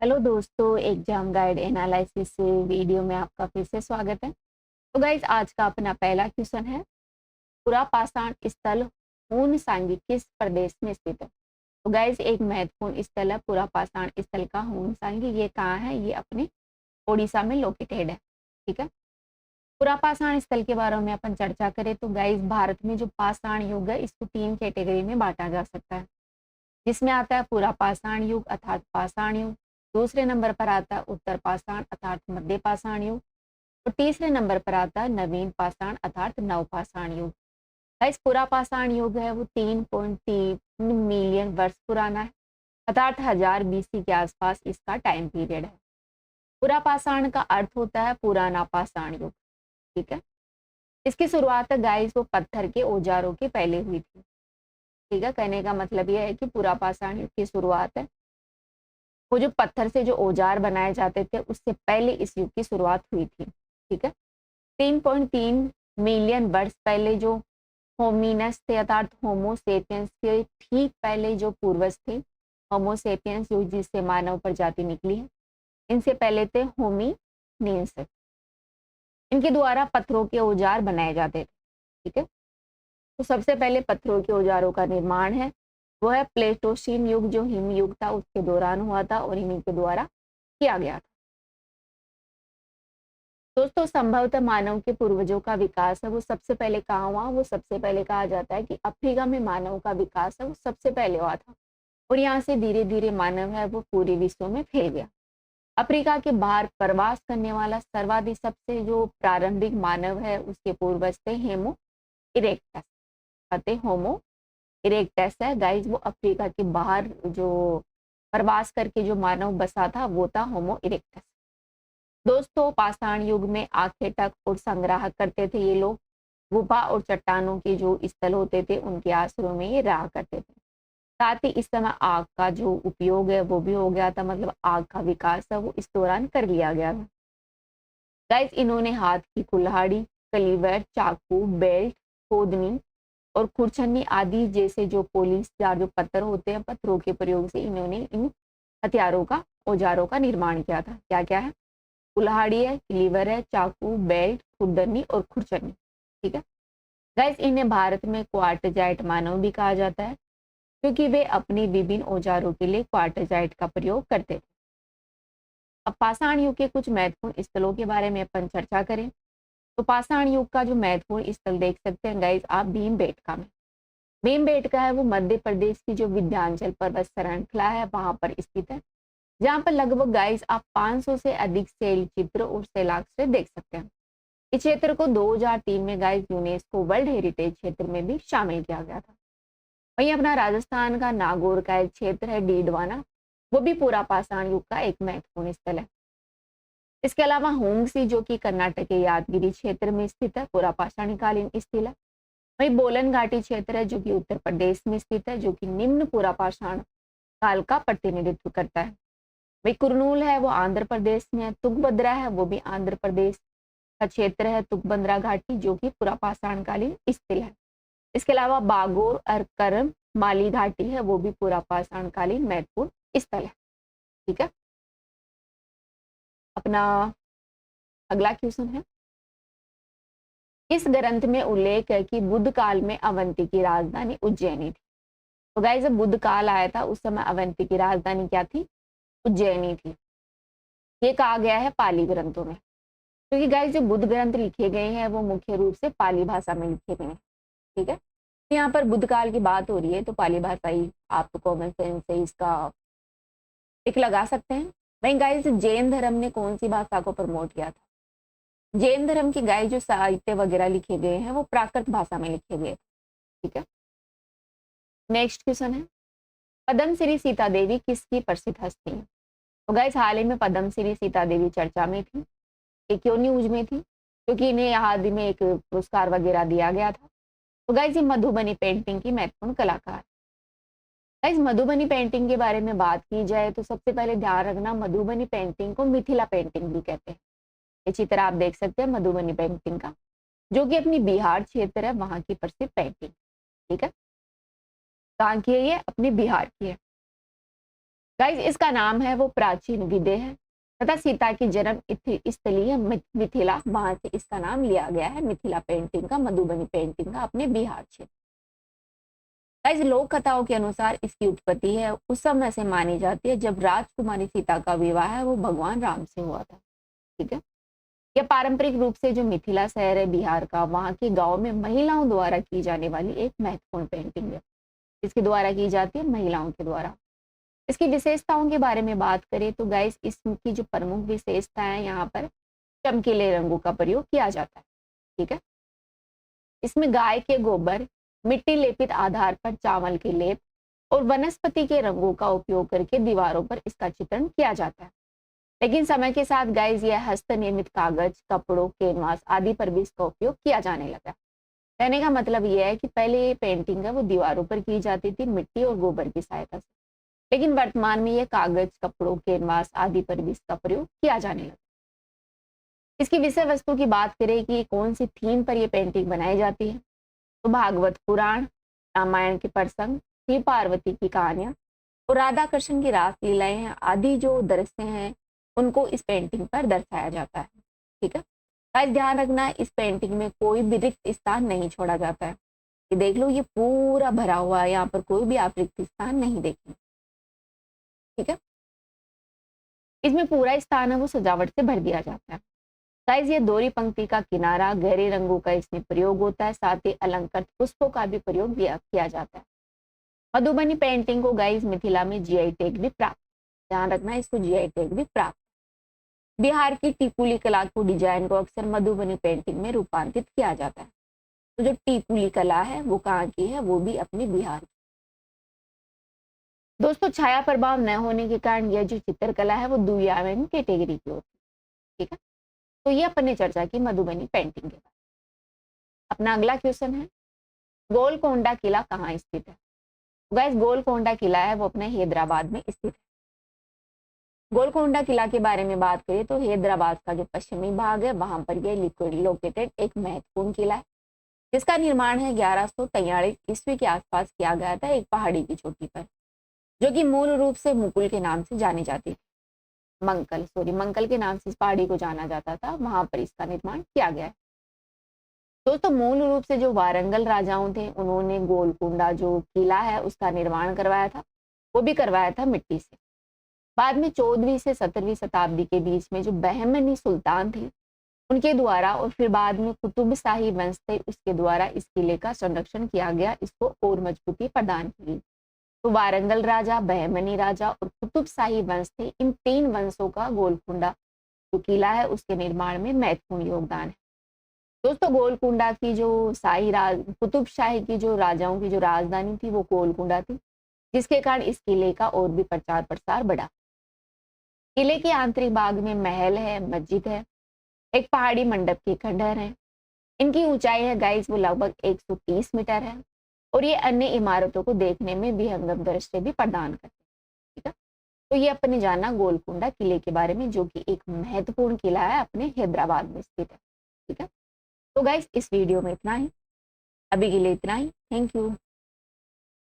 Hello दोस्तों, exam guide analysis video में आपका फिर से स्वागत है। तो गाइज आज का अपना पहला क्वेश्चन है, पूरा पाषाण स्थल हून सांगी किस प्रदेश में स्थित है। तो गाइज एक महत्वपूर्ण स्थल है पूरा पाषाण स्थल का हून सांगी। ये कहाँ है? ये अपने ओडिशा में लोकेटेड है। ठीक है। पूरा पाषाण स्थल के बारे में अपन चर्चा करें तो गाइज भारत में जो पाषाण युग है इसको 3 कैटेगरी में बांटा जा सकता है, जिसमें आता है पूरा पाषाण युग अर्थात पाषाण युग। दूसरे नंबर पर आता है उत्तर पाषाण अर्थात मध्य पाषाण युग। और तीसरे नंबर पर आता है नवीन पाषाण अर्थात नवपाषाण युग। गाइस पूरा पाषाण युग है वो 3.3 मिलियन वर्ष पुराना है, अर्थात 1000 बीसी के आसपास इसका टाइम पीरियड है। पूरा पाषाण का अर्थ होता है पुराना पाषाण युग। ठीक है। इसकी शुरुआत गाइस वो पत्थर के औजारों के पहले हुई थी। ठीक है। कहने का मतलब यह है कि पूरा पाषाण युग की शुरुआत है वो जो पत्थर से जो औजार बनाए जाते थे उससे पहले इस युग की शुरुआत हुई थी। ठीक है। 3.3 मिलियन वर्ष पहले जो होमिनस थे अर्थात होमोसेपियंस के ठीक पहले जो पूर्वज थे, होमोसेपियंस जो जिससे मानव प्रजाति निकली है, इनसे पहले थे होमिनिन्स। इनके द्वारा पत्थरों के औजार बनाए जाते थे। ठीक है। तो सबसे पहले पत्थरों के औजारों का निर्माण है वो है प्लेटोसीन युग, जो हिम युग था उसके दौरान हुआ था और इन्हीं के द्वारा किया गया था। दोस्तों संभवतः मानव के पूर्वजों का विकास है वो सबसे पहले कहाँ हुआ? वो सबसे पहले कहा जाता है कि अफ्रीका में मानव का विकास है वो सबसे पहले हुआ था और यहाँ से धीरे धीरे मानव है वो पूरे विश्व में फैल गया। अफ्रीका के बाहर प्रवास करने वाला सर्वाधिक सबसे जो प्रारंभिक मानव है उसके पूर्वज थे हेमो इरेक्टस। होमो इरेक्टस है गाइज, वो अफ्रीका के बाहर जो प्रवास करके जो मानव बसा था वो था होमो इरेक्टस। दोस्तों पाषाण युग में आखेटक और संग्राहक करते थे ये लोग। गुफा और चट्टानों के जो स्थल होते थे उनके आश्रयों में ये रहा करते थे। साथ ही इस समय आग का जो उपयोग है वो भी हो गया था, मतलब आग का विकास है वो इस दौरान कर लिया गया था। गाइस इन्होंने हाथ की कुल्हाड़ी, कलीवर, चाकू, बेल्ट, खोदनी और खुरचन्नी आदि जैसे जो पोलिस या जो पत्थर होते हैं, पत्थरों के प्रयोग से इन्होंने इन हथियारों का औजारों का निर्माण किया था। क्या क्या है? कुल्हाड़ी है, क्लीवर है, चाकू, बेल्ट, खुरदनी और खुरचन्नी। ठीक है। गाइस इन्हें भारत में क्वार्टजाइट मानव भी कहा जाता है क्योंकि वे अपनी विभिन्न औजारों के लिए क्वार्टजाइट का प्रयोग करते थे। अब पाषाण युग के कुछ महत्वपूर्ण स्थलों के बारे में अपन चर्चा करें तो पाषाण युग का जो महत्वपूर्ण स्थल देख सकते हैं गाइस आप भीमबेटका में। भीमबेटका है वो मध्य प्रदेश की जो विंध्याचल पर्वत श्रृंखला है वहां पर स्थित है, जहाँ पर लगभग गाइस आप 500 से अधिक शैल चित्र और शैलाश्रय देख सकते हैं। इस क्षेत्र को 2003 में गाइस यूनेस्को वर्ल्ड हेरिटेज क्षेत्र में भी शामिल किया गया था। वहीं अपना राजस्थान का नागौर का एक क्षेत्र है डीडवाना, वो भी पूरा पाषाण युग का एक महत्वपूर्ण स्थल है। इसके अलावा होंगसी जो कि कर्नाटक के यादगिरी क्षेत्र में स्थित है, पूरा पाषाणकालीन स्थल है। वहीं बोलन घाटी क्षेत्र है जो कि उत्तर प्रदेश में स्थित है, जो कि निम्न पूरा पाषाण काल का प्रतिनिधित्व करता है। वही कुरनूल है वो आंध्र प्रदेश में है। तुंगभद्रा है वो भी आंध्र प्रदेश का क्षेत्र है, तुंगभद्रा घाटी जो कि पूरा पाषाणकालीन स्थल है। इसके अलावा बागोर और करम माली घाटी है वो भी पूरा पाषाणकालीन महत्वपूर्ण स्थल है। ठीक है। अपना अगला क्वेश्चन है, इस ग्रंथ में उल्लेख है कि बुद्ध काल में अवंती की राजधानी उज्जैनी थी। तो गाइस जब बुद्ध काल आया था उस समय अवंती की राजधानी क्या थी? उज्जैनी थी। ये कहा गया है पाली ग्रंथों में, क्योंकि गाइस जो बुद्ध ग्रंथ लिखे गए हैं वो मुख्य रूप से पाली भाषा में लिखे गए हैं। ठीक है। तो यहाँ पर बुद्ध काल की बात हो रही है तो पाली भाषा ही आप कॉमन सेंस से इसका टिक लगा सकते हैं। वहीं गाइस जैन धर्म ने कौन सी भाषा को प्रमोट किया था? जैन धर्म की गाइस जो साहित्य वगैरह लिखे गए हैं वो प्राकृत भाषा में लिखे गए। ठीक है। नेक्स्ट क्वेश्चन है, पद्मश्री सीता देवी किसकी प्रसिद्ध हस्ती है? तो गाइस हाल ही में पद्मश्री सीता देवी चर्चा में थी। ये क्यों न्यूज में थी? क्योंकि इन्हें हाल ही में एक पुरस्कार वगैरह दिया गया था। तो गाइस ये मधुबनी पेंटिंग की महत्वपूर्ण कलाकार। गाइस मधुबनी पेंटिंग के बारे में बात की जाए तो सबसे पहले ध्यान रखना मधुबनी पेंटिंग को मिथिला पेंटिंग भी कहते हैं। ये चित्र आप देख सकते हैं मधुबनी पेंटिंग का, जो कि अपनी बिहार क्षेत्र है वहां की प्रसिद्ध पेंटिंग। ठीक है। कहाँ की है? ये अपनी बिहार की है। गाइस इसका नाम है वो प्राचीन विदेह है तथा सीता की जन्म स्थलीय मिथिला, वहां से इसका नाम लिया गया है मिथिला पेंटिंग का, मधुबनी पेंटिंग का, अपने बिहार क्षेत्र। गाइस लोक कथाओं के अनुसार इसकी उत्पत्ति है उस समय से मानी जाती है जब राजकुमारी सीता का विवाह है वो भगवान राम से हुआ था। ठीक है, यह पारंपरिक रूप से जो मिथिला शहर है बिहार का, वहां के गांव में महिलाओं द्वारा की जाने वाली एक महत्वपूर्ण पेंटिंग है। इसके द्वारा की जाती है महिलाओं के द्वारा। इसकी विशेषताओं के बारे में बात करें तो गाइस इसकी जो प्रमुख विशेषता है, यहाँ पर चमकीले रंगों का प्रयोग किया जाता है। ठीक है, इसमें गाय के गोबर, मिट्टी लेपित आधार पर चावल के लेप और वनस्पति के रंगों का उपयोग करके दीवारों पर इसका चित्रण किया जाता है। लेकिन समय के साथ गाइस यह हस्त निर्मित कागज, कपड़ों, कैनवास आदि पर भी इसका उपयोग किया जाने लगा। कहने का मतलब यह है कि पहले ये पेंटिंग है वो दीवारों पर की जाती थी मिट्टी और गोबर की सहायता से, लेकिन वर्तमान में ये कागज, कपड़ों, कैनवास आदि पर भी इसका प्रयोग किया जाने लगा। इसकी विषय वस्तु की बात करें कि कौन सी थीम पर यह पेंटिंग बनाई जाती है, तो भागवत पुराण, रामायण के प्रसंग, शिव पार्वती की कहानियां और राधा कृष्ण की रासलीलाएं हैं आदि जो दृश्य हैं उनको इस पेंटिंग पर दर्शाया जाता है। ठीक है, गाइस ध्यान रखना इस पेंटिंग में कोई भी रिक्त स्थान नहीं छोड़ा जाता है। ये देख लो ये पूरा भरा हुआ है, यहाँ पर कोई भी आप रिक्त स्थान नहीं देखेंगे। ठीक है, इसमें पूरा स्थान है वो सजावट से भर दिया जाता है। गाइस ये दोहरी पंक्ति का किनारा, गहरे रंगों का इसमें प्रयोग होता है, साथ ही अलंकृत पुष्पों का भी प्रयोग किया जाता है। मधुबनी पेंटिंग को गाइस मिथिला में जीआई टैग भी प्राप्त, ध्यान रखना इसको जीआई टैग भी प्राप्त। बिहार की टिपुली कला को डिजाइन को अक्सर मधुबनी पेंटिंग में रूपांतरित किया जाता है। तो जो टिपुली कला है वो कहाँ की है, वो भी अपने बिहार की। दोस्तों छाया प्रभाव न होने के कारण यह जो चित्रकला है वो द्विआयामी कैटेगरी की होती है। ठीक है, तो ये अपने चर्चा की मधुबनी पेंटिंग के बाद। अपना अगला क्वेश्चन है गोलकोंडा किला कहाँ स्थित है। गाइस गोलकोंडा किला है वो अपने हैदराबाद में स्थित है। गोलकोंडा किला के बारे में बात करें तो हैदराबाद का जो पश्चिमी भाग है वहां पर यह लोकेटेड एक महत्वपूर्ण किला है जिसका निर्माण है 1143 ईस्वी के आसपास किया गया था एक पहाड़ी की चोटी पर, जो कि मूल रूप से मुकुल के नाम से जानी जाती थी। मंकल के नाम से इस पहाड़ी को जाना जाता था, वहां पर इसका निर्माण किया गया है। दोस्तों मूल रूप से जो वारंगल राजाओं थे उन्होंने गोलकुंडा जो किला है उसका निर्माण करवाया था, वो भी करवाया था मिट्टी से। बाद में 14वीं से 17वीं शताब्दी के बीच में जो बहमनी सुल्तान थे उनके द्वारा और फिर बाद में कुतुब शाही वंश थे उसके द्वारा इस किले का संरक्षण किया गया, इसको और मजबूती प्रदान की गई। तो वारंगल राजा, बहमनी राजा और कुतुब शाही वंश थे, इन 3 वंशों का गोलकुंडा जो किला है उसके निर्माण में महत्वपूर्ण योगदान है। दोस्तों गोलकुंडा की जो कुतुब शाही की जो राजाओं की जो राजधानी थी वो गोलकुंडा थी, जिसके कारण इस किले का और भी प्रचार प्रसार बढ़ा। किले के आंतरिक भाग में महल है, मस्जिद है, एक पहाड़ी मंडप के खंडहर है। इनकी ऊंचाई है गाइस वो लगभग 130 मीटर है और ये अन्य इमारतों को देखने में विहंगम दृश्य भी प्रदान करते हैं। ठीक है, तो ये अपने जाना गोलकुंडा किले के बारे में जो कि एक महत्वपूर्ण किला है अपने हैदराबाद में स्थित है। ठीक है, तो गाइस इस वीडियो में इतना ही, अभी के लिए इतना ही। Thank you.